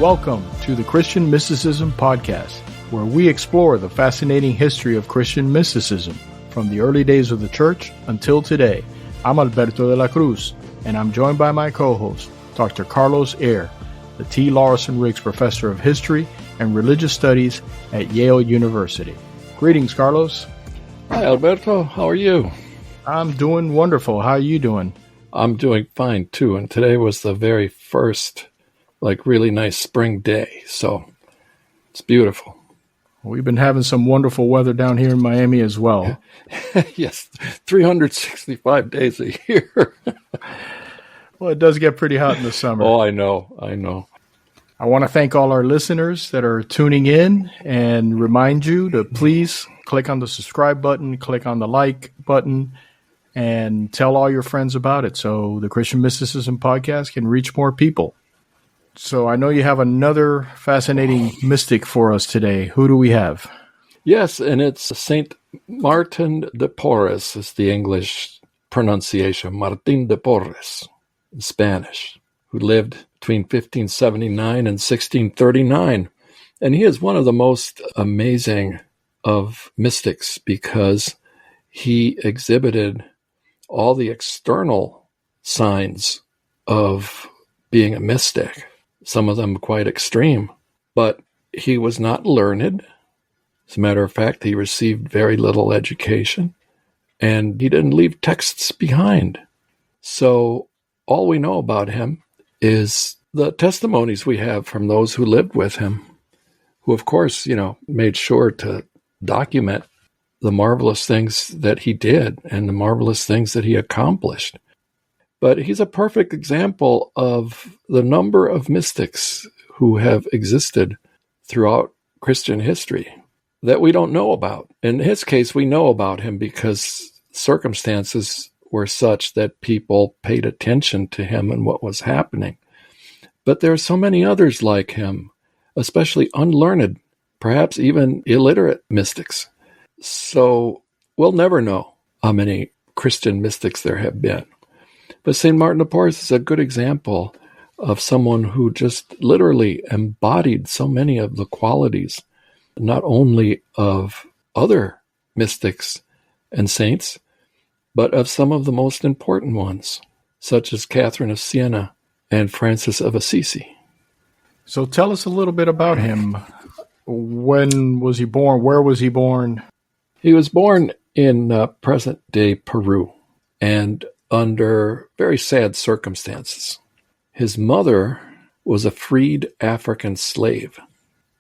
Welcome to the Christian Mysticism Podcast, where we explore the fascinating history of Christian mysticism from the early days of the church until today. I'm Alberto de la Cruz, and I'm joined by my co-host, Dr. Carlos Eyre, the T. Lawson Riggs Professor of History and Religious Studies at Yale University. Greetings, Carlos. Hi, Alberto. How are you? I'm doing wonderful. How are you doing? I'm doing fine, too. And today was the very first, really nice spring day. So it's beautiful. We've been having some wonderful weather down here in Miami as well. Yes, 365 days a year. Well, it does get pretty hot in the summer. Oh, I know. I want to thank all our listeners that are tuning in and remind you to please click on the subscribe button, click on the like button, and tell all your friends about it so the Christian Mysticism Podcast can reach more people. So I know you have another fascinating mystic for us today. Who do we have? Yes, and it's Saint Martin de Porres is the English pronunciation, Martín de Porres in Spanish, who lived between 1579 and 1639. And he is one of the most amazing of mystics because he exhibited all the external signs of being a mystic, some of them quite extreme, but he was not learned. As a matter of fact, he received very little education, and he didn't leave texts behind. So all we know about him is the testimonies we have from those who lived with him, who, of course, made sure to document the marvelous things that he did and the marvelous things that he accomplished. But he's a perfect example of the number of mystics who have existed throughout Christian history that we don't know about. In his case, we know about him because circumstances were such that people paid attention to him and what was happening. But there are so many others like him, especially unlearned, perhaps even illiterate mystics. So we'll never know how many Christian mystics there have been. But St. Martin de Porres is a good example of someone who just literally embodied so many of the qualities, not only of other mystics and saints, but of some of the most important ones, such as Catherine of Siena and Francis of Assisi. So tell us a little bit about him. When was he born? Where was he born? He was born in present-day Peru, and under very sad circumstances. His mother was a freed African slave,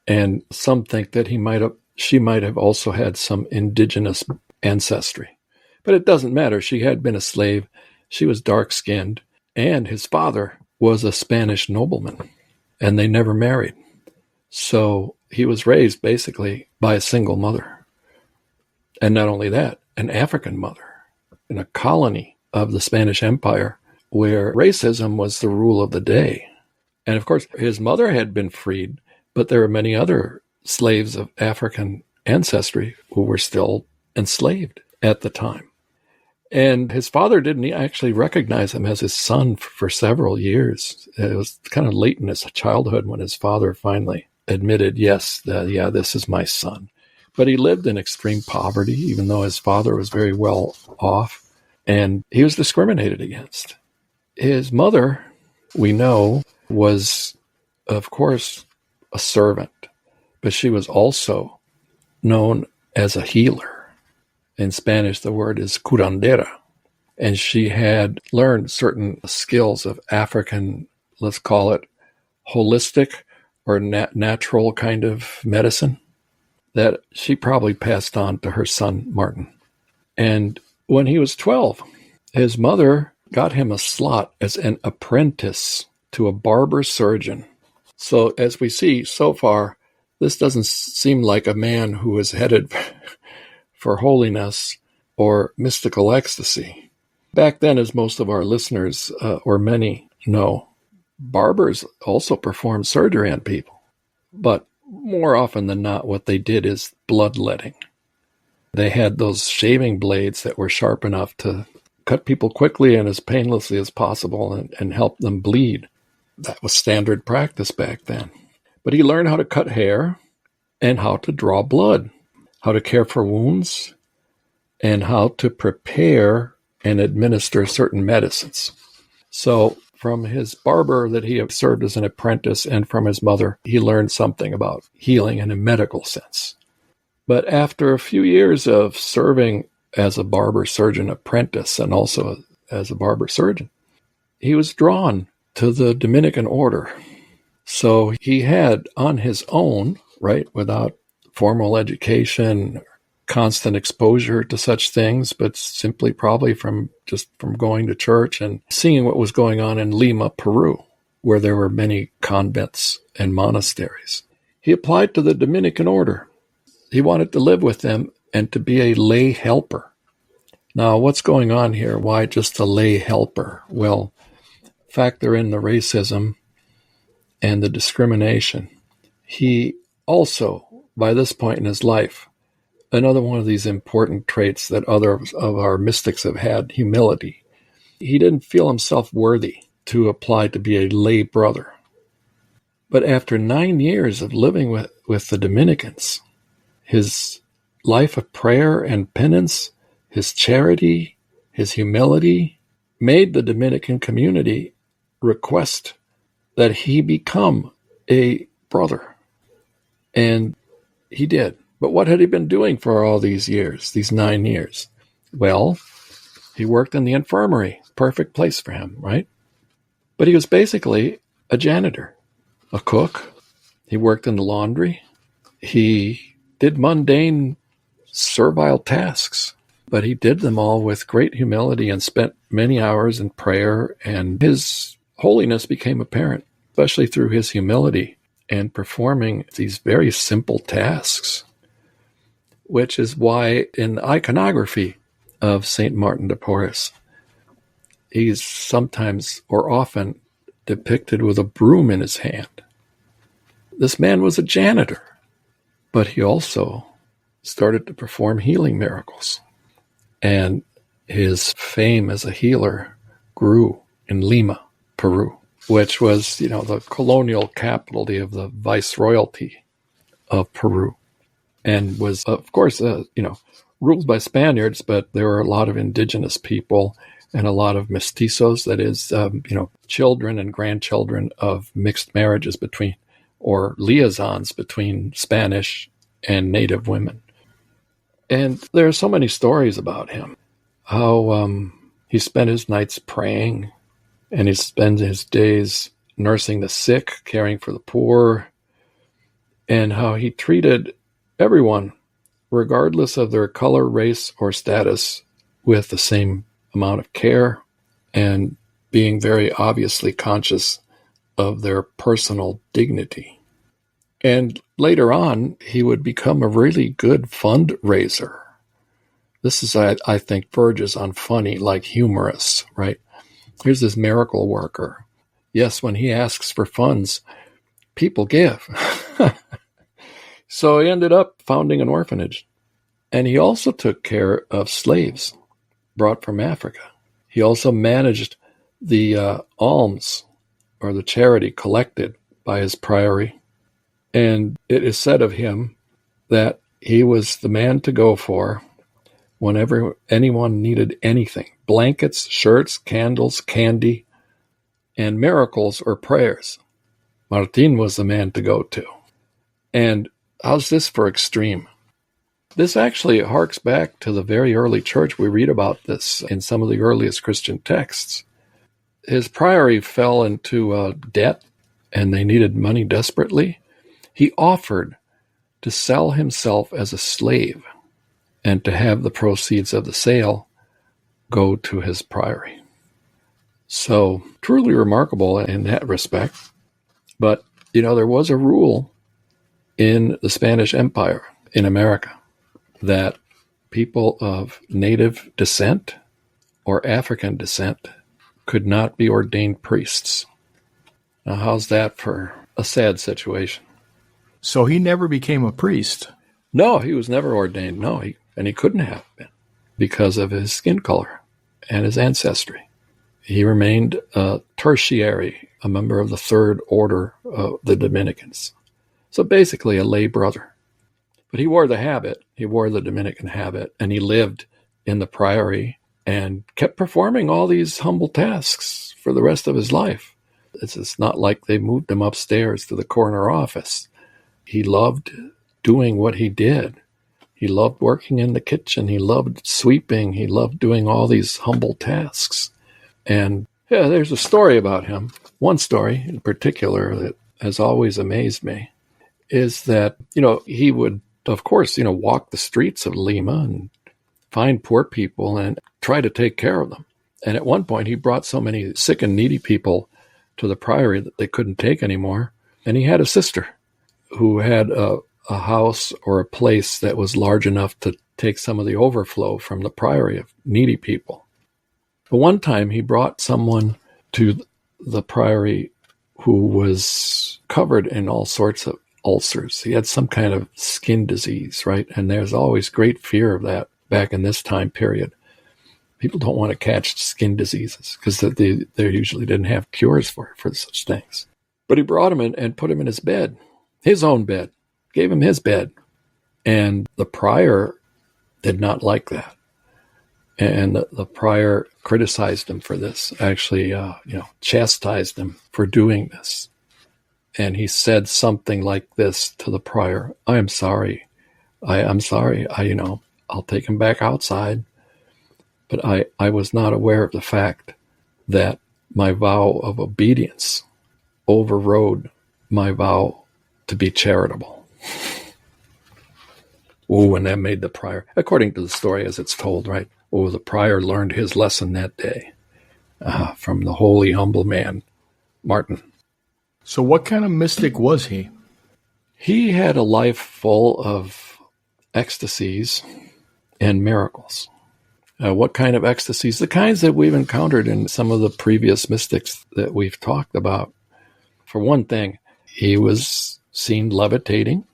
and some think that she might have also had some indigenous ancestry. But it doesn't matter. She had been a slave. She was dark-skinned, and his father was a Spanish nobleman, and they never married. So he was raised basically by a single mother. And not only that, an African mother in a colony of the Spanish Empire where racism was the rule of the day. And of course, his mother had been freed, but there were many other slaves of African ancestry who were still enslaved at the time. And his father didn't actually recognize him as his son for several years. It was kind of late in his childhood when his father finally admitted, yes, this is my son. But he lived in extreme poverty, even though his father was very well off, and he was discriminated against. His mother, we know, was, of course, a servant, but she was also known as a healer. In Spanish, the word is curandera. And she had learned certain skills of African, let's call it holistic or natural kind of medicine that she probably passed on to her son, Martin. And when he was 12, his mother got him a slot as an apprentice to a barber surgeon. So as we see so far, this doesn't seem like a man who is headed for holiness or mystical ecstasy. Back then, as most of our listeners, or many know, barbers also performed surgery on people. But more often than not, what they did is bloodletting. They had those shaving blades that were sharp enough to cut people quickly and as painlessly as possible and help them bleed. That was standard practice back then. But he learned how to cut hair and how to draw blood, how to care for wounds, and how to prepare and administer certain medicines. So from his barber that he served as an apprentice and from his mother, he learned something about healing in a medical sense. But after a few years of serving as a barber surgeon apprentice and also as a barber surgeon, he was drawn to the Dominican order. So he had on his own, right, without formal education, constant exposure to such things, but simply probably from going to church and seeing what was going on in Lima, Peru, where there were many convents and monasteries. He applied to the Dominican order. He wanted to live with them and to be a lay helper. Now, what's going on here? Why just a lay helper? Well, factor in the racism and the discrimination. He also, by this point in his life, another one of these important traits that others of our mystics have had, humility. He didn't feel himself worthy to apply to be a lay brother. But after 9 years of living with the Dominicans, his life of prayer and penance, his charity, his humility, made the Dominican community request that he become a brother. And he did. But what had he been doing for all these years, these 9 years? Well, he worked in the infirmary. Perfect place for him, right? But he was basically a janitor, a cook. He worked in the laundry. He did mundane, servile tasks, but he did them all with great humility and spent many hours in prayer, and his holiness became apparent, especially through his humility and performing these very simple tasks, which is why in the iconography of St. Martin de Porres, he's sometimes or often depicted with a broom in his hand. This man was a janitor, but he also started to perform healing miracles. And his fame as a healer grew in Lima, Peru, which was, the colonial capital of the viceroyalty of Peru. And was, of course, ruled by Spaniards, but there were a lot of indigenous people and a lot of mestizos, that is, children and grandchildren of mixed marriages between, or liaisons between Spanish and native women. And there are so many stories about him, how he spent his nights praying, and he spends his days nursing the sick, caring for the poor, and how he treated everyone, regardless of their color, race, or status, with the same amount of care, and being very obviously conscious of their personal dignity. And later on, he would become a really good fundraiser. This is, I think, verges on funny, like humorous, right? Here's this miracle worker. Yes, when he asks for funds, people give. So he ended up founding an orphanage. And he also took care of slaves brought from Africa. He also managed the alms, or the charity collected by his priory. And it is said of him that he was the man to go for whenever anyone needed anything: blankets, shirts, candles, candy, and miracles or prayers. Martin was the man to go to. And how's this for extreme? This actually harks back to the very early church. We read about this in some of the earliest Christian texts. His priory fell into debt, and they needed money desperately. He offered to sell himself as a slave and to have the proceeds of the sale go to his priory. So truly remarkable in that respect. But, there was a rule in the Spanish Empire in America that people of native descent or African descent could not be ordained priests. Now, how's that for a sad situation? So he never became a priest? No, he was never ordained. No, he couldn't have been because of his skin color and his ancestry. He remained a tertiary, a member of the third order of the Dominicans. So basically a lay brother. But he wore the habit. He wore the Dominican habit, and he lived in the priory and kept performing all these humble tasks for the rest of his life. It's not like they moved him upstairs to the corner office. He loved doing what he did. He loved working in the kitchen. He loved sweeping. He loved doing all these humble tasks. And yeah, there's a story about him. One story in particular that has always amazed me is that, he would, of course, walk the streets of Lima and find poor people and try to take care of them. And at one point, he brought so many sick and needy people to the priory that they couldn't take anymore. And he had a sister who had a house or a place that was large enough to take some of the overflow from the priory of needy people. But one time he brought someone to the priory who was covered in all sorts of ulcers. He had some kind of skin disease, right? And there's always great fear of that back in this time period. People don't want to catch skin diseases because they usually didn't have cures for such things. But he brought him in and put him in his bed, his own bed, gave him his bed. And the prior did not like that. And the prior criticized him for this, actually, chastised him for doing this. And he said something like this to the prior: "I am sorry. I'm sorry. I'll take him back outside. But I was not aware of the fact that my vow of obedience overrode my vow to be charitable." Oh, and that made the prior, according to the story as it's told, right? Oh, the prior learned his lesson that day from the holy, humble man, Martin. So what kind of mystic was he? He had a life full of ecstasies and miracles. What kind of ecstasies? The kinds that we've encountered in some of the previous mystics that we've talked about. For one thing, he was seen levitating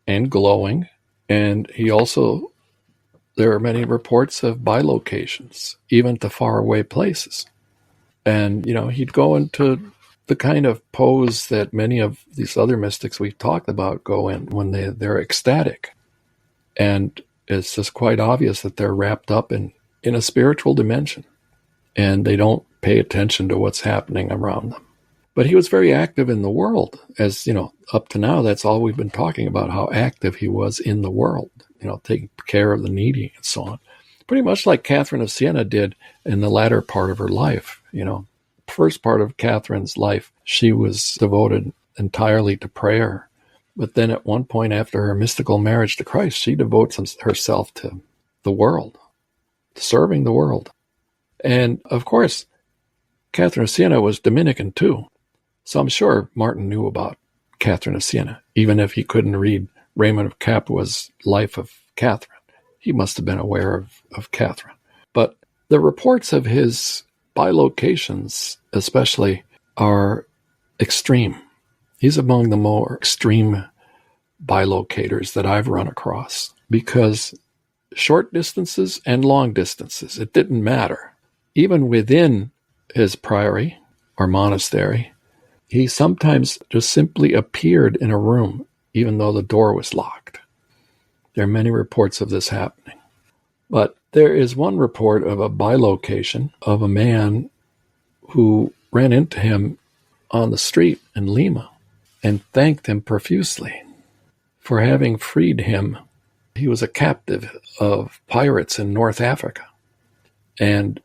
and glowing, and there are many reports of bilocations, even to faraway places. And, he'd go into the kind of pose that many of these other mystics we've talked about go in when they're ecstatic. And it's just quite obvious that they're wrapped up in a spiritual dimension, and they don't pay attention to what's happening around them. But he was very active in the world, as, up to now, that's all we've been talking about, how active he was in the world, taking care of the needy and so on. Pretty much like Catherine of Siena did in the latter part of her life. First part of Catherine's life, she was devoted entirely to prayer. But then at one point after her mystical marriage to Christ, she devotes herself to the world, to serving the world. And of course, Catherine of Siena was Dominican too. So I'm sure Martin knew about Catherine of Siena, even if he couldn't read Raymond of Capua's Life of Catherine. He must have been aware of Catherine. But the reports of his bilocations especially are extreme. He's among the more extreme bilocators that I've run across, because short distances and long distances, it didn't matter. Even within his priory or monastery, he sometimes just simply appeared in a room, even though the door was locked. There are many reports of this happening. But there is one report of a bilocation of a man who ran into him on the street in Lima and thanked him profusely for having freed him. He was a captive of pirates in North Africa and,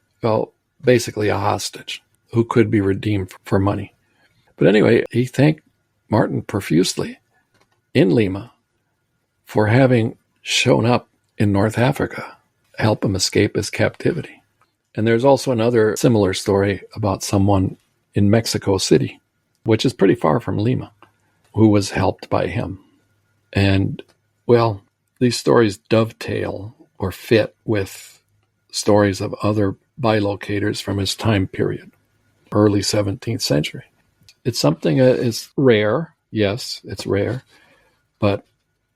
basically a hostage who could be redeemed for money. But anyway, he thanked Martin profusely in Lima for having shown up in North Africa, help him escape his captivity. And there's also another similar story about someone in Mexico City, which is pretty far from Lima, who was helped by him. And, these stories dovetail or fit with stories of other bilocators from his time period, early 17th century. It's something that is rare. Yes, it's rare, but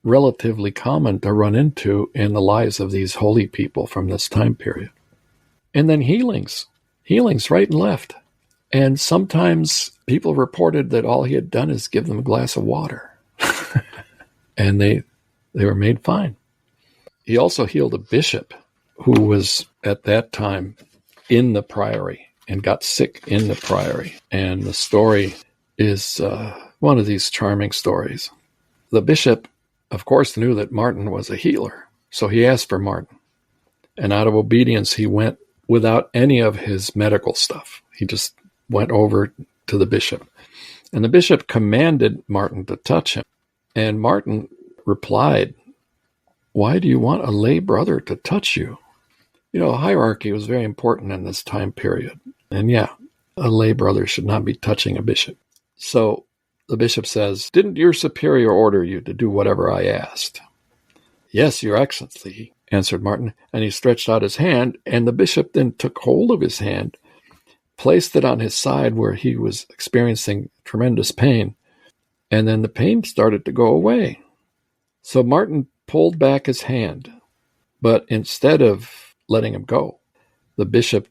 relatively common to run into in the lives of these holy people from this time period. And then healings right and left. And sometimes people reported that all he had done is give them a glass of water. and they were made fine. He also healed a bishop who was at that time in the priory and got sick in the priory. And the story is one of these charming stories. The bishop, of course, knew that Martin was a healer, so he asked for Martin. And out of obedience, he went without any of his medical stuff. He just went over to the bishop. And the bishop commanded Martin to touch him. And Martin replied, "Why do you want a lay brother to touch you?" You know, hierarchy was very important in this time period. And yeah, a lay brother should not be touching a bishop. So the bishop says, "Didn't your superior order you to do whatever I asked?" "Yes, your excellency," answered Martin, and he stretched out his hand, and the bishop then took hold of his hand, placed it on his side where he was experiencing tremendous pain, and then the pain started to go away. So Martin pulled back his hand, but instead of letting him go, the bishop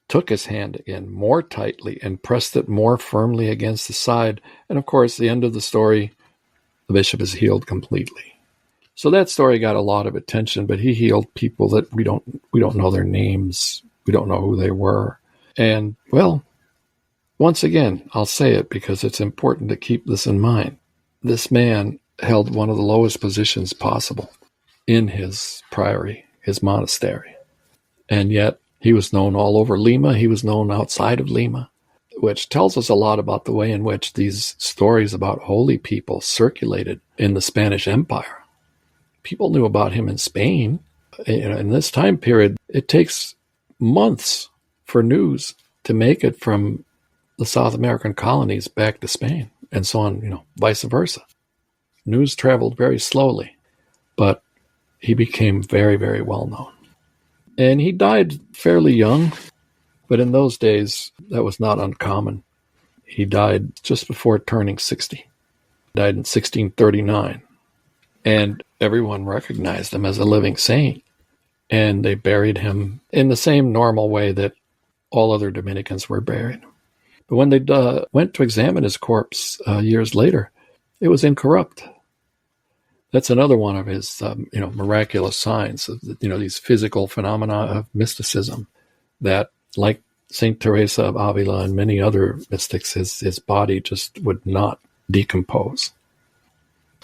took his hand again more tightly and pressed it more firmly against the side. And of course, the end of the story, the bishop is healed completely. So that story got a lot of attention, but he healed people that we don't know their names. We don't know who they were. And well, once again, I'll say it because it's important to keep this in mind. This man held one of the lowest positions possible in his priory, his monastery. And yet he was known all over Lima. He was known outside of Lima, which tells us a lot about the way in which these stories about holy people circulated in the Spanish Empire. People knew about him in Spain. In this time period, it takes months for news to make it from the South American colonies back to Spain, and so on, vice versa. News traveled very slowly, but he became very, very well known. And he died fairly young, but in those days, that was not uncommon. He died just before turning 60. He died in 1639. And everyone recognized him as a living saint. And they buried him in the same normal way that all other Dominicans were buried. But when they went to examine his corpse years later, it was incorrupt. That's another one of his, miraculous signs of, these physical phenomena of mysticism that, like Saint Teresa of Avila and many other mystics, his body just would not decompose.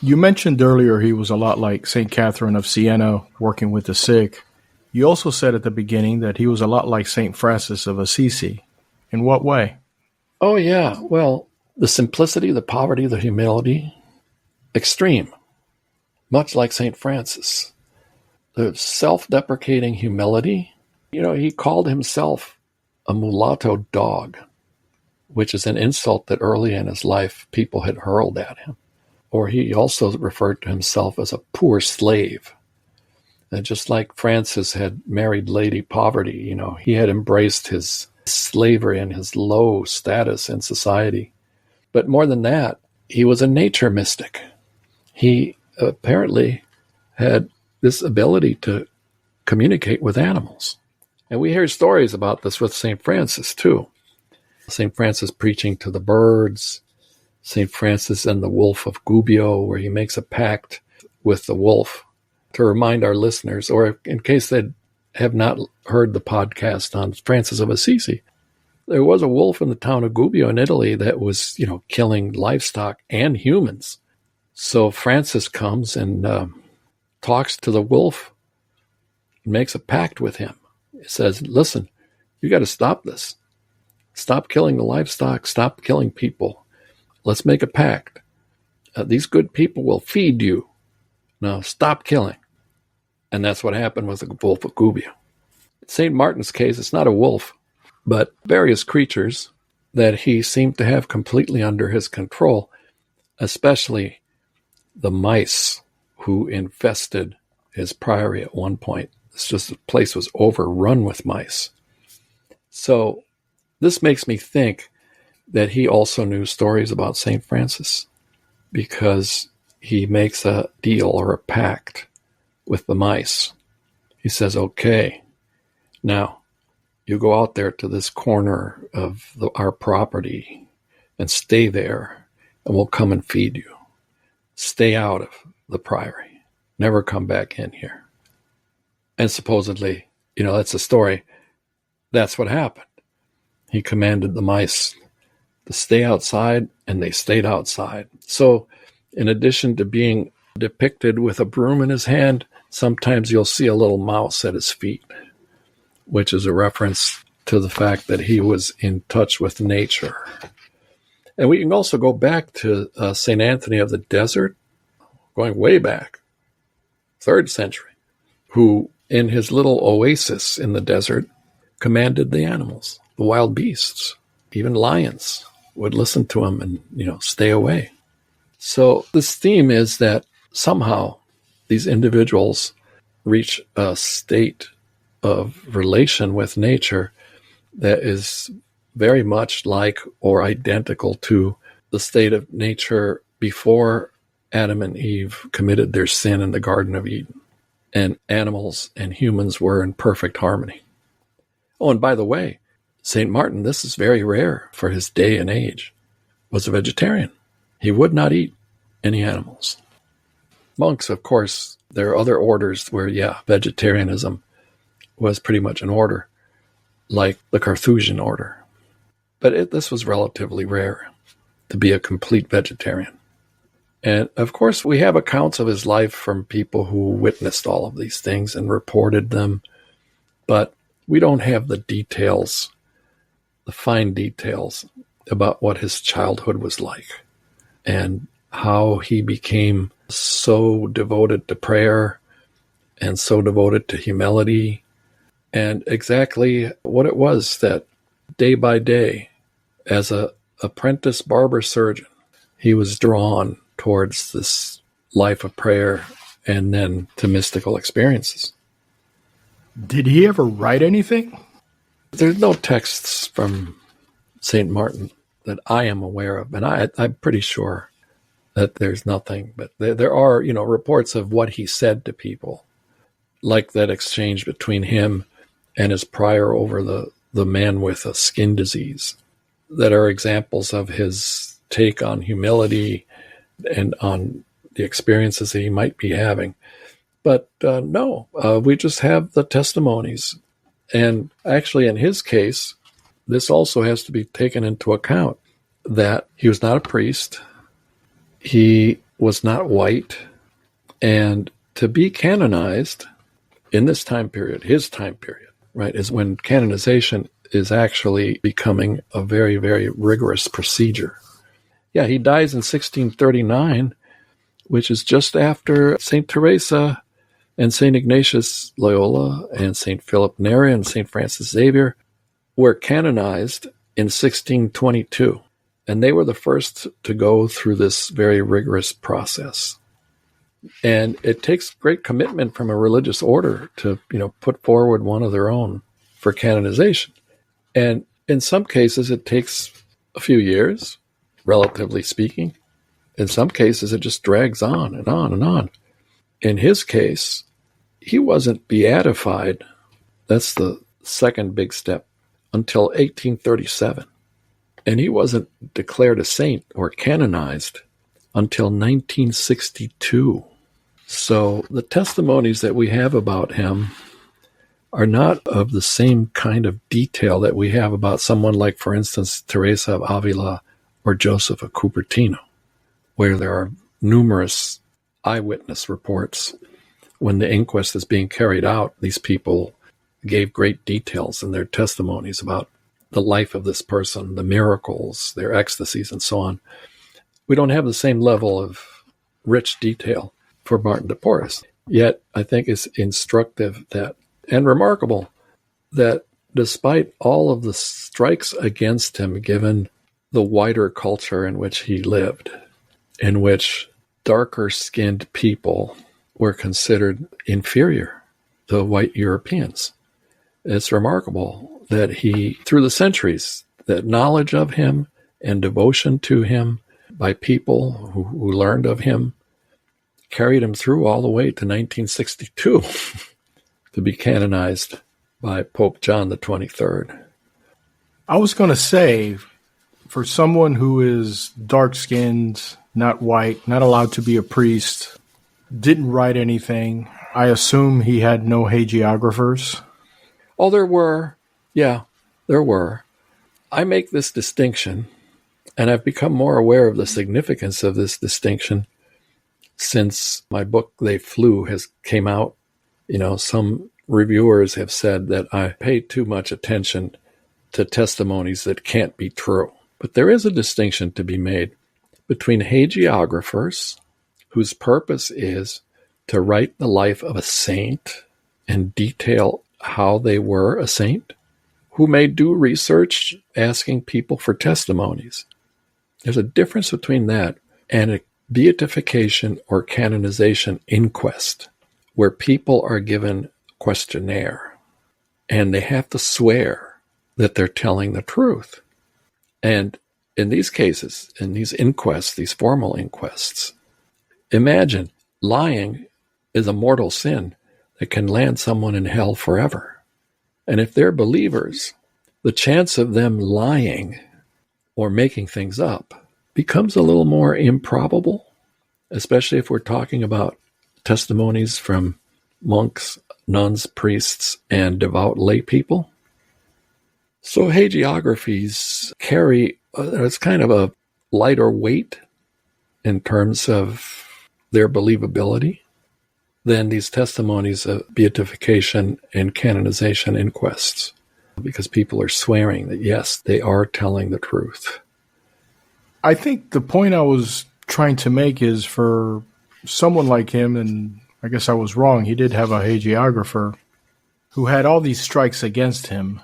You mentioned earlier he was a lot like St. Catherine of Siena, working with the sick. You also said at the beginning that he was a lot like St. Francis of Assisi. In what way? Oh, yeah. Well, the simplicity, the poverty, the humility, extreme, much like St. Francis. The self-deprecating humility. He called himself a mulatto dog, which is an insult that early in his life people had hurled at him. Or he also referred to himself as a poor slave. And just like Francis had married Lady Poverty, he had embraced his slavery and his low status in society. But more than that, he was a nature mystic. He apparently had this ability to communicate with animals. And we hear stories about this with St. Francis, too. St. Francis preaching to the birds, St. Francis and the Wolf of Gubbio, where he makes a pact with the wolf. To remind our listeners, or in case they have not heard the podcast on Francis of Assisi, there was a wolf in the town of Gubbio in Italy that was, killing livestock and humans. So Francis comes and talks to the wolf, makes a pact with him. He says, "Listen, you got to stop this. Stop killing the livestock. Stop killing people. Let's make a pact. These good people will feed you. Now stop killing." And that's what happened with the wolf of Gubbio. In St. Martin's case, it's not a wolf, but various creatures that he seemed to have completely under his control, especially the mice who infested his priory at one point. It's just the place was overrun with mice. So this makes me think that he also knew stories about St. Francis, because he makes a deal or a pact with the mice. He says, "Okay, now you go out there to this corner of our property and stay there, and we'll come and feed you. Stay out of the priory. Never come back in here. And supposedly, that's a story. That's what happened. He commanded the mice to stay outside, and they stayed outside. So in addition to being depicted with a broom in his hand, sometimes you'll see a little mouse at his feet, which is a reference to the fact that he was in touch with nature. And we can also go back to St. Anthony of the Desert, going way back, 3rd century, who in his little oasis in the desert commanded the animals, the wild beasts, even lions would listen to him and, stay away. So this theme is that somehow these individuals reach a state of relation with nature that is very much like or identical to the state of nature before Adam and Eve committed their sin in the Garden of Eden, and animals and humans were in perfect harmony. Oh, and by the way, St. Martin, this is very rare for his day and age, was a vegetarian. He would not eat any animals. Monks, of course, there are other orders where, vegetarianism was pretty much an order, like the Carthusian order. But this was relatively rare, to be a complete vegetarian. And of course, we have accounts of his life from people who witnessed all of these things and reported them, but we don't have the details, the fine details about what his childhood was like and how he became so devoted to prayer and so devoted to humility, and exactly what it was that day by day, as an apprentice barber surgeon, he was drawn towards this life of prayer and then to mystical experiences. Did he ever write anything? There's no texts from St. Martin that I am aware of, and I'm pretty sure that there's nothing. But there are, reports of what he said to people, like that exchange between him and his prior over the man with a skin disease, that are examples of his take on humility and on the experiences that he might be having. But no, we just have the testimonies. And actually, in his case, this also has to be taken into account, that he was not a priest, he was not white, and to be canonized in this time period, his time period, right, is when canonization is actually becoming a very, very rigorous procedure. Yeah, he dies in 1639, which is just after St. Teresa and St. Ignatius Loyola and St. Philip Neri and St. Francis Xavier were canonized in 1622. And they were the first to go through this very rigorous process. And it takes great commitment from a religious order to, put forward one of their own for canonization. And in some cases, it takes a few years, relatively speaking. In some cases, it just drags on and on and on. In his case, he wasn't beatified. That's the second big step, until 1837. And he wasn't declared a saint or canonized until 1962. So the testimonies that we have about him are not of the same kind of detail that we have about someone like, for instance, Teresa of Avila or Joseph of Cupertino, where there are numerous eyewitness reports. When the inquest is being carried out, these people gave great details in their testimonies about the life of this person, the miracles, their ecstasies, and so on. We don't have the same level of rich detail for Martin de Porres. Yet, I think it's instructive that, and remarkable, that despite all of the strikes against him, given the wider culture in which he lived, in which darker-skinned people were considered inferior to white Europeans, it's remarkable that he, through the centuries, that knowledge of him and devotion to him by people who learned of him carried him through all the way to 1962 to be canonized by Pope John the 23rd. I was going to say, for someone who is dark-skinned, not white, not allowed to be a priest, didn't write anything. I assume he had no hagiographers. Oh, there were. Yeah, there were. I make this distinction, and I've become more aware of the significance of this distinction since my book, They Flew, has came out. Some reviewers have said that I pay too much attention to testimonies that can't be true. But there is a distinction to be made between hagiographers, whose purpose is to write the life of a saint and detail how they were a saint, who may do research asking people for testimonies. There's a difference between that and a beatification or canonization inquest, where people are given a questionnaire and they have to swear that they're telling the truth. And in these cases, in these inquests, these formal inquests, imagine lying is a mortal sin that can land someone in hell forever. And if they're believers, the chance of them lying or making things up becomes a little more improbable, especially if we're talking about testimonies from monks, nuns, priests, and devout lay people. So hagiographies carry, it's kind of a lighter weight in terms of their believability than these testimonies of beatification and canonization inquests, because people are swearing that, yes, they are telling the truth. I think the point I was trying to make is for someone like him, and I guess I was wrong, he did have a hagiographer who had all these strikes against him,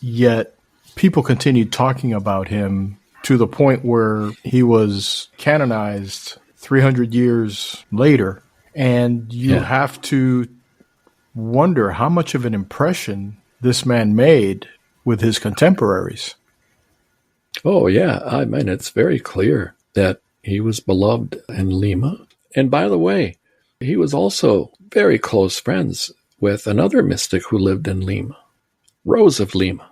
yet people continued talking about him to the point where he was canonized 300 years later. And you have to wonder how much of an impression this man made with his contemporaries. Oh, yeah. I mean, it's very clear that he was beloved in Lima. And by the way, he was also very close friends with another mystic who lived in Lima, Rose of Lima,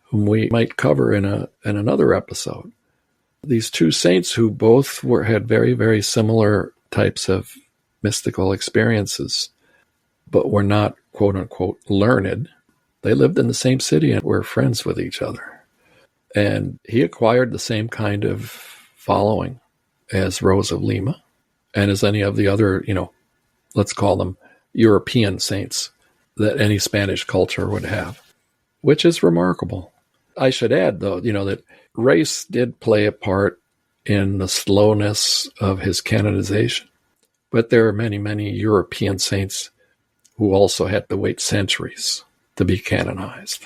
whom we might cover in another episode. These two saints who both had very, very similar types of mystical experiences, but were not, quote unquote, learned. They lived in the same city and were friends with each other. And he acquired the same kind of following as Rose of Lima and as any of the other, let's call them European saints that any Spanish culture would have, which is remarkable. I should add, though, that race did play a part in the slowness of his canonization. But there are many, many European saints who also had to wait centuries to be canonized.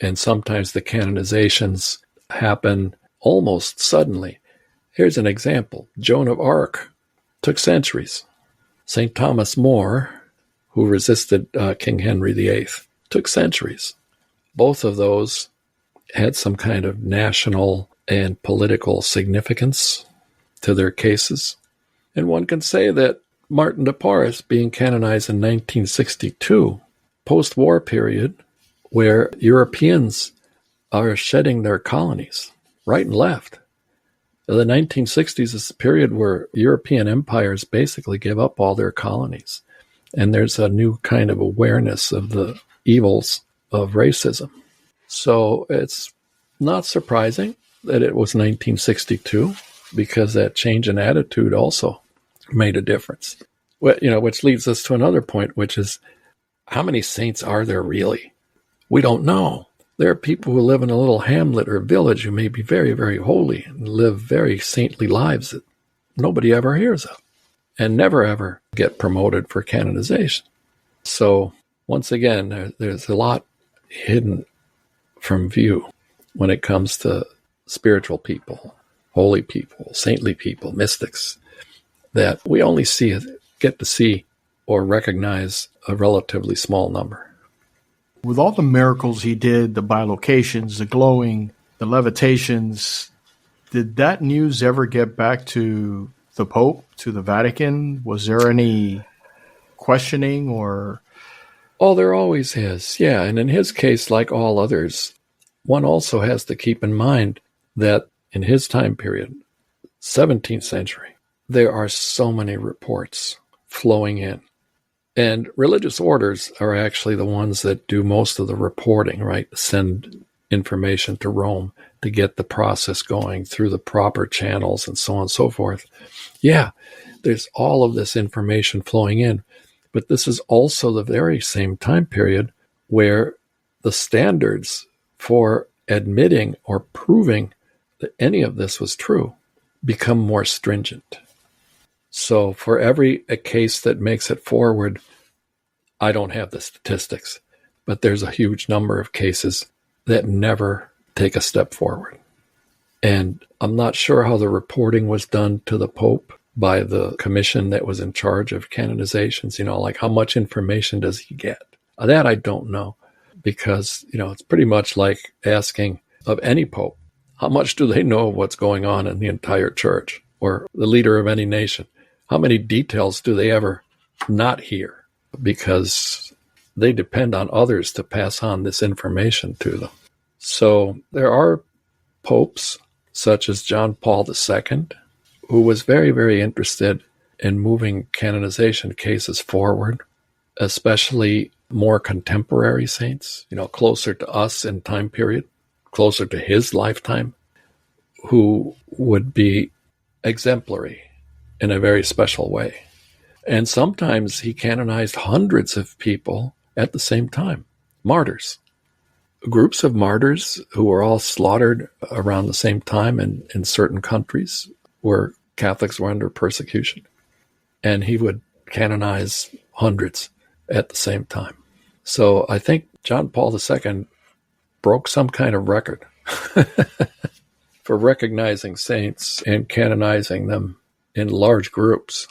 And sometimes the canonizations happen almost suddenly. Here's an example. Joan of Arc took centuries. St. Thomas More, who resisted King Henry VIII, took centuries. Both of those had some kind of national and political significance to their cases. And one can say that Martin de Porres, being canonized in 1962, post-war period, where Europeans are shedding their colonies right and left. The 1960s is a period where European empires basically give up all their colonies. And there's a new kind of awareness of the evils of racism. So it's not surprising that it was 1962, because that change in attitude also made a difference. Which leads us to another point, which is, how many saints are there really? We don't know. There are people who live in a little hamlet or village who may be very, very holy and live very saintly lives that nobody ever hears of and never ever get promoted for canonization. So once again, there's a lot hidden from view when it comes to spiritual people, holy people, saintly people, mystics, that we only get to see or recognize a relatively small number. With all the miracles he did, the bilocations, the glowing, the levitations, did that news ever get back to the Pope, to the Vatican? Was there any questioning or? Oh, there always is. Yeah. And in his case, like all others, one also has to keep in mind that in his time period, 17th century, there are so many reports flowing in. And religious orders are actually the ones that do most of the reporting, right? Send information to Rome to get the process going through the proper channels and so on and so forth. Yeah, there's all of this information flowing in. But this is also the very same time period where the standards for admitting or proving that any of this was true become more stringent. So for every case that makes it forward, I don't have the statistics, but there's a huge number of cases that never take a step forward. And I'm not sure how the reporting was done to the Pope by the commission that was in charge of canonizations, like how much information does he get? That I don't know, because, it's pretty much like asking of any Pope, how much do they know of what's going on in the entire church, or the leader of any nation? How many details do they ever not hear? Because they depend on others to pass on this information to them. So there are popes, such as John Paul II, who was very, very interested in moving canonization cases forward, especially more contemporary saints, closer to us in time period, closer to his lifetime, who would be exemplary in a very special way. And sometimes he canonized hundreds of people at the same time, martyrs. Groups of martyrs who were all slaughtered around the same time in certain countries where Catholics were under persecution. And he would canonize hundreds at the same time. So I think John Paul II broke some kind of record for recognizing saints and canonizing them in large groups,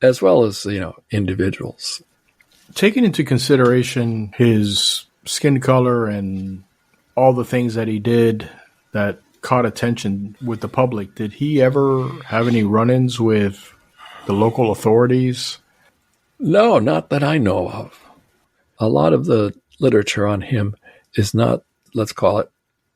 as well as, individuals. Taking into consideration his skin color and all the things that he did that caught attention with the public, did he ever have any run-ins with the local authorities? No, not that I know of. A lot of the literature on him is not, let's call it,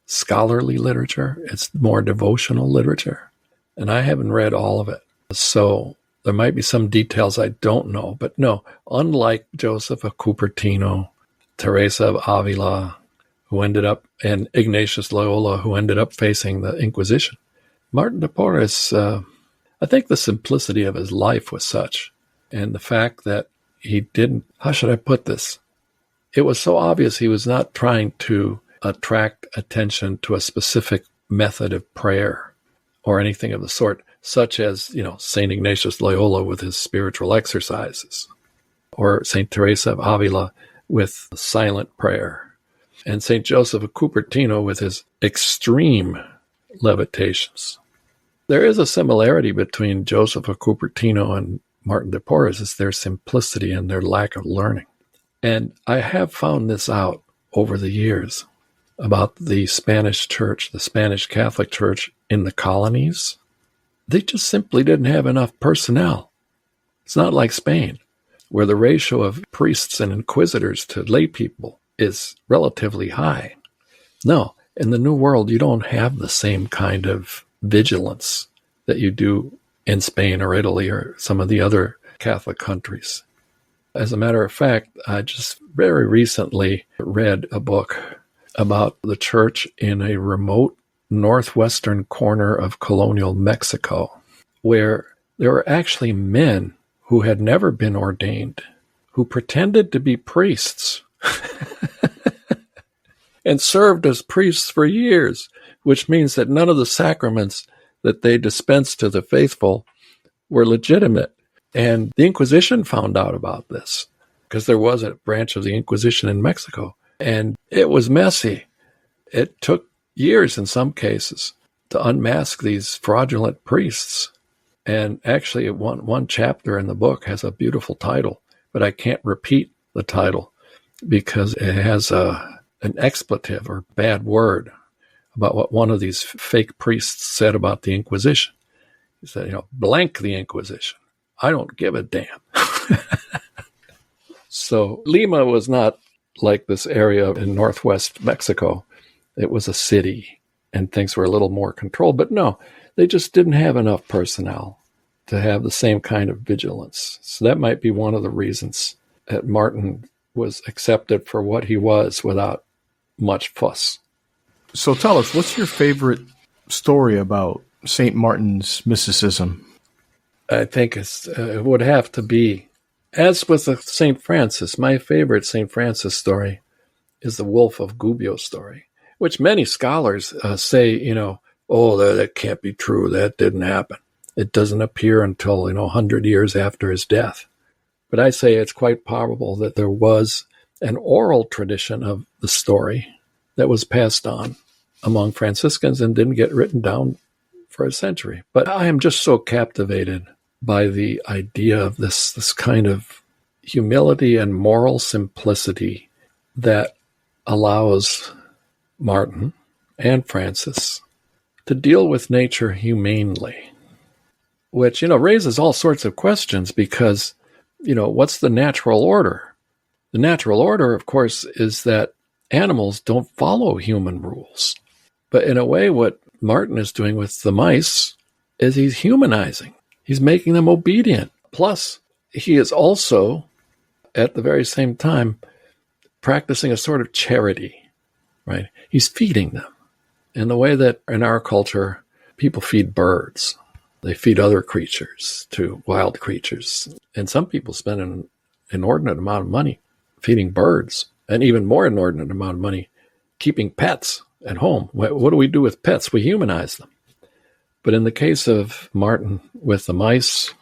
scholarly literature. It's more devotional literature. And I haven't read all of it. So there might be some details I don't know. But no, unlike Joseph of Cupertino, Teresa of Avila, and Ignatius Loyola, who ended up facing the Inquisition, Martin de Porres, I think the simplicity of his life was such, and the fact that he didn't, how should I put this? It was so obvious he was not trying to attract attention to a specific method of prayer or anything of the sort, such as, St. Ignatius Loyola with his spiritual exercises, or St. Teresa of Avila with silent prayer, and St. Joseph of Cupertino with his extreme levitations. There is a similarity between Joseph of Cupertino and Martin de Porres, is their simplicity and their lack of learning. And I have found this out over the years about the Spanish church, the Spanish Catholic Church in the colonies. They just simply didn't have enough personnel. It's not like Spain, where the ratio of priests and inquisitors to lay people is relatively high. No, in the New World, you don't have the same kind of vigilance that you do in Spain or Italy or some of the other Catholic countries. As a matter of fact, I just very recently read a book about the church in a remote northwestern corner of colonial Mexico, where there were actually men who had never been ordained, who pretended to be priests and served as priests for years, which means that none of the sacraments that they dispensed to the faithful were legitimate. And the Inquisition found out about this because there was a branch of the Inquisition in Mexico, and it was messy. It took years in some cases to unmask these fraudulent priests. And actually, one chapter in the book has a beautiful title, but I can't repeat the title because it has an expletive or bad word about what one of these fake priests said about the Inquisition. He said, blank the Inquisition. I don't give a damn. So Lima was not like this area in northwest Mexico. It was a city and things were a little more controlled. But no, they just didn't have enough personnel to have the same kind of vigilance. So that might be one of the reasons that Martin was accepted for what he was without much fuss. So tell us, what's your favorite story about St. Martin's mysticism? I think it would have to be, as with St. Francis, my favorite St. Francis story is the Wolf of Gubbio story, which many scholars say, oh, that can't be true. That didn't happen. It doesn't appear until, 100 years after his death. But I say it's quite probable that there was an oral tradition of the story that was passed on among Franciscans and didn't get written down for a century. But I am just so captivated by the idea of this kind of humility and moral simplicity that allows Martin and Francis to deal with nature humanely, which, raises all sorts of questions because, what's the natural order? The natural order, of course, is that animals don't follow human rules. But in a way, what Martin is doing with the mice is he's humanizing. He's making them obedient. Plus, he is also, at the very same time, practicing a sort of charity, right? He's feeding them in the way that in our culture, people feed birds. They feed other creatures to wild creatures. And some people spend an inordinate amount of money feeding birds, and even more inordinate amount of money keeping pets at home. What do we do with pets? We humanize them. But in the case of Martin with the mice,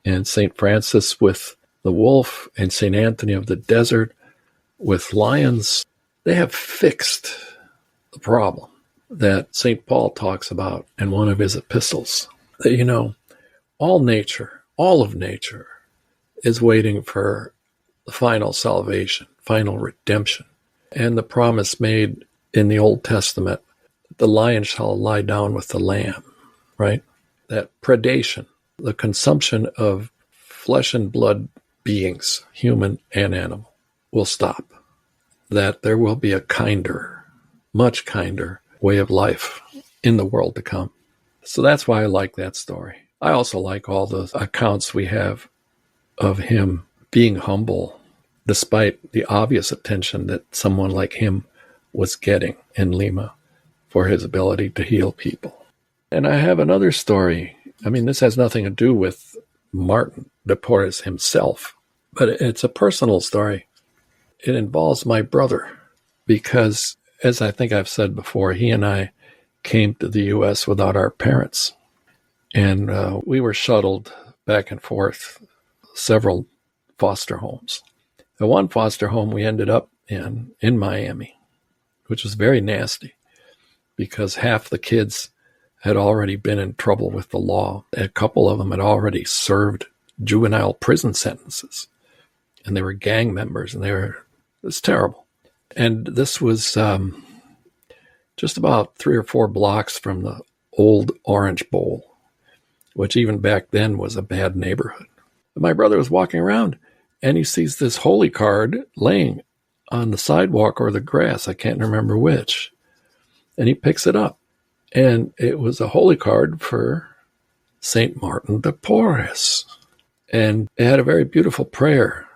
and St. Francis with the wolf, and St. Anthony of the Desert with lions, they have fixed the problem that St. Paul talks about in one of his epistles. That, all of nature is waiting for the final salvation, final redemption. And the promise made in the Old Testament, the lion shall lie down with the lamb, right? That predation, the consumption of flesh and blood beings, human and animal, will stop. That there will be a kinder, much kinder way of life in the world to come. So that's why I like that story. I also like all the accounts we have of him being humble, despite the obvious attention that someone like him was getting in Lima for his ability to heal people. And I have another story. This has nothing to do with Martin de Porres himself, but it's a personal story. It involves my brother because, as I think I've said before, he and I came to the U.S. without our parents. And we were shuttled back and forth several foster homes. The one foster home we ended up in Miami, which was very nasty because half the kids had already been in trouble with the law. A couple of them had already served juvenile prison sentences, and they were gang members, and it was terrible. And this was just about 3 or 4 blocks from the old Orange Bowl, which even back then was a bad neighborhood. And my brother was walking around, and he sees this holy card laying on the sidewalk or the grass. I can't remember which. And he picks it up. And it was a holy card for St. Martin de Porres. And it had a very beautiful prayer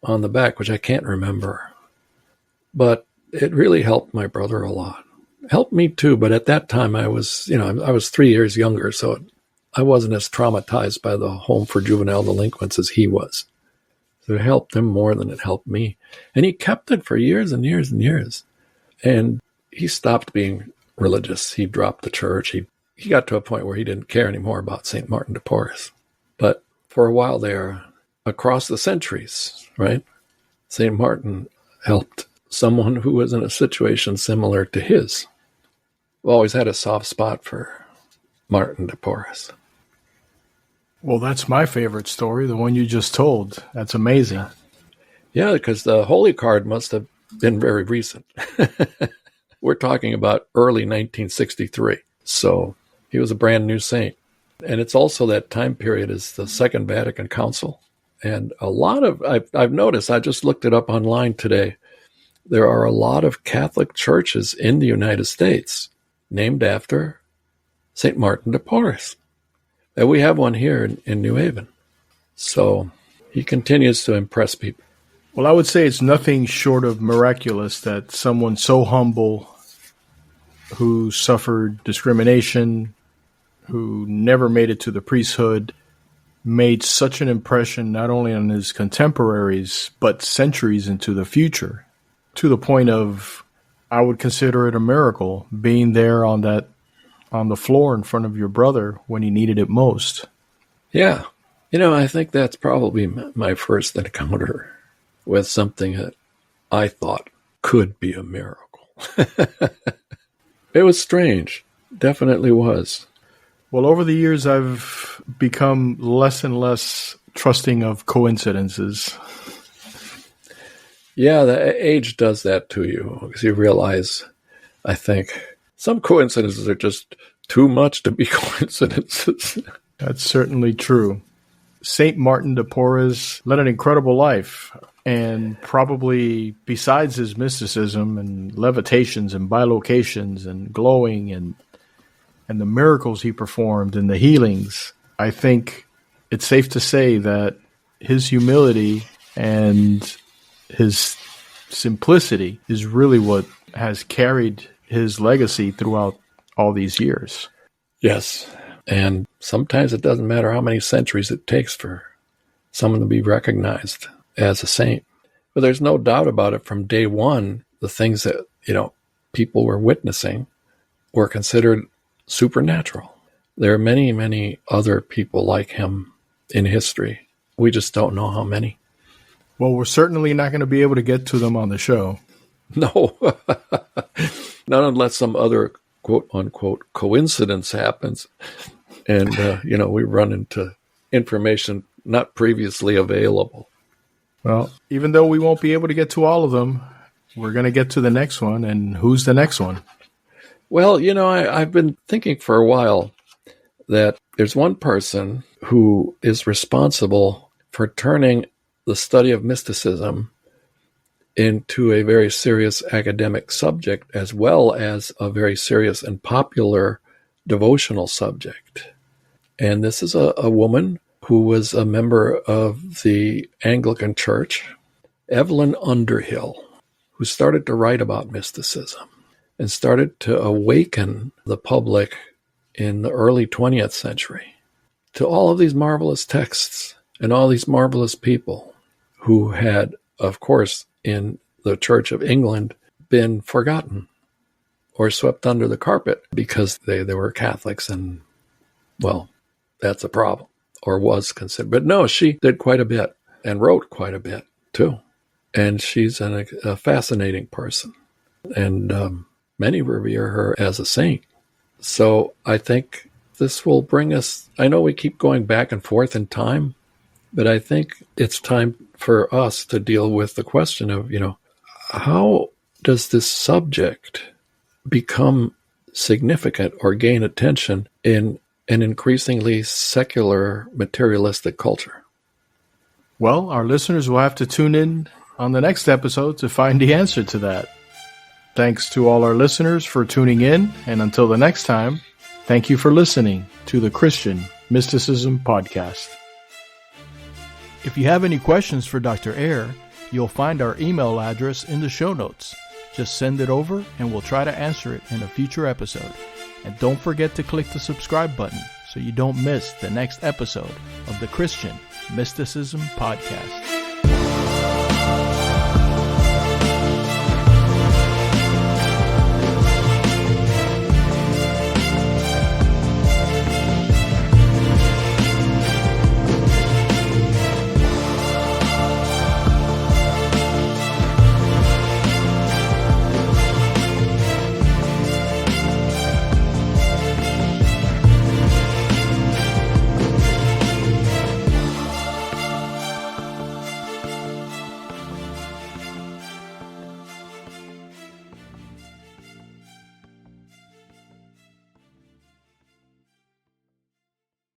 on the back, which I can't remember. But it really helped my brother a lot. Helped me too, but at that time I was 3 years younger, so I wasn't as traumatized by the home for juvenile delinquents as he was. So it helped him more than it helped me. And he kept it for years and years and years. And he stopped being religious. He dropped the church. He got to a point where he didn't care anymore about St. Martin de Porres. But for a while there, across the centuries, right, St. Martin helped someone who was in a situation similar to his. I've always had a soft spot for Martin de Porres. Well, that's my favorite story, the one you just told. That's amazing. Yeah, because the holy card must have been very recent. We're talking about early 1963. So he was a brand new saint. And it's also that time period is the Second Vatican Council. And a lot of, I've noticed, I just looked it up online today, there are a lot of Catholic churches in the United States named after St. Martin de Porres. And we have one here in New Haven. So he continues to impress people. Well, I would say it's nothing short of miraculous that someone so humble, who suffered discrimination, who never made it to the priesthood, made such an impression not only on his contemporaries, but centuries into the future, to the point of, I would consider it a miracle, being there on the floor in front of your brother when he needed it most. Yeah. I think that's probably my first encounter with something that I thought could be a miracle. It was strange. Definitely was. Well, over the years, I've become less and less trusting of coincidences. Yeah, the age does that to you, because you realize, I think, some coincidences are just too much to be coincidences. That's certainly true. Saint Martin de Porres led an incredible life, and probably besides his mysticism and levitations and bilocations and glowing and the miracles he performed and the healings, I think it's safe to say that his humility and his simplicity is really what has carried his legacy throughout all these years. Yes. And sometimes it doesn't matter how many centuries it takes for someone to be recognized as a saint. But there's no doubt about it, from day one, the things that, people were witnessing were considered supernatural. There are many, many other people like him in history. We just don't know how many. Well, we're certainly not going to be able to get to them on the show. No. Not unless some other quote-unquote coincidence happens. And, we run into information not previously available. Well, even though we won't be able to get to all of them, we're going to get to the next one. And who's the next one? Well, I've been thinking for a while that there's one person who is responsible for turning the study of mysticism into a very serious academic subject, as well as a very serious and popular devotional subject. And this is a woman who was a member of the Anglican Church, Evelyn Underhill, who started to write about mysticism and started to awaken the public in the early 20th century to all of these marvelous texts and all these marvelous people who had, of course, in the Church of England, been forgotten or swept under the carpet because they were Catholics, and, well, that's a problem, or was considered. But no, she did quite a bit and wrote quite a bit, too. And she's a fascinating person. And many revere her as a saint. So I think this will bring us, I know we keep going back and forth in time, but I think it's time for us to deal with the question of, how does this subject become significant or gain attention in an increasingly secular, materialistic culture? Well, our listeners will have to tune in on the next episode to find the answer to that. Thanks to all our listeners for tuning in, and until the next time, thank you for listening to the Christian Mysticism Podcast. If you have any questions for Dr. Eyre, you'll find our email address in the show notes. Just send it over and we'll try to answer it in a future episode. And don't forget to click the subscribe button so you don't miss the next episode of the Christian Mysticism Podcast.